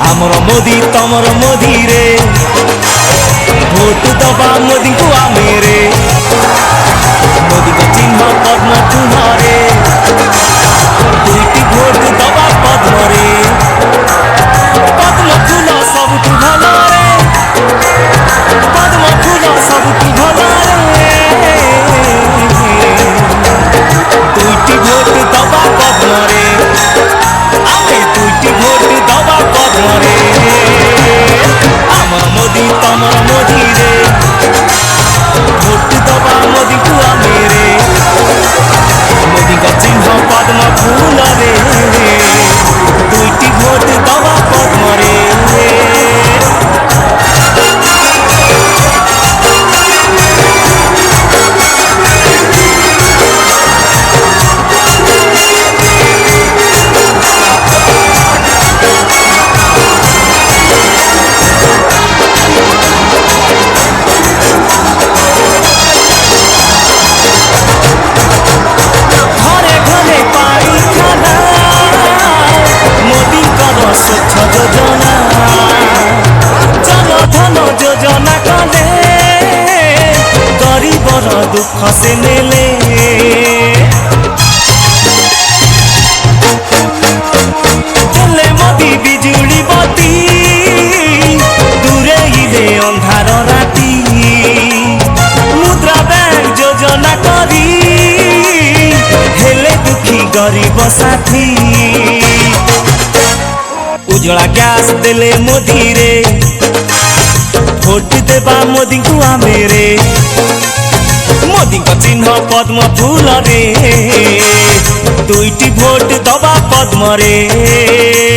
आमर मोदी तमर मोदी रे भोट दबा मोदी को आमे रे मोदी को चिन्ह पद्म फूल रे दुईटी भोट दबा पद्म रे पद्म फूल सबुठु भल रे पद्म फूल सबुठु भल रे दुईटी भोट दबा पद्म रे आमे दुईटी भोट दबा पद्म रे आमर मोदी तमर मोदी रे भोट दबा मोदी को आमे रे मोदी का चिन्ह पद्म फूल रे दुईटी भोट दबा पद्म रे दुख से नेले चले मोदी बिजुली बती दूरे इले अंधार राती मुद्रा बैंक योजना करी हेले दुखी गरीब साथी उजला गैस देले मोदी रे भोट देबा मोदी को आमे रे मोदी का चिन्ह पद्म फूल रे दुईटी भोट दबा पद्म रे।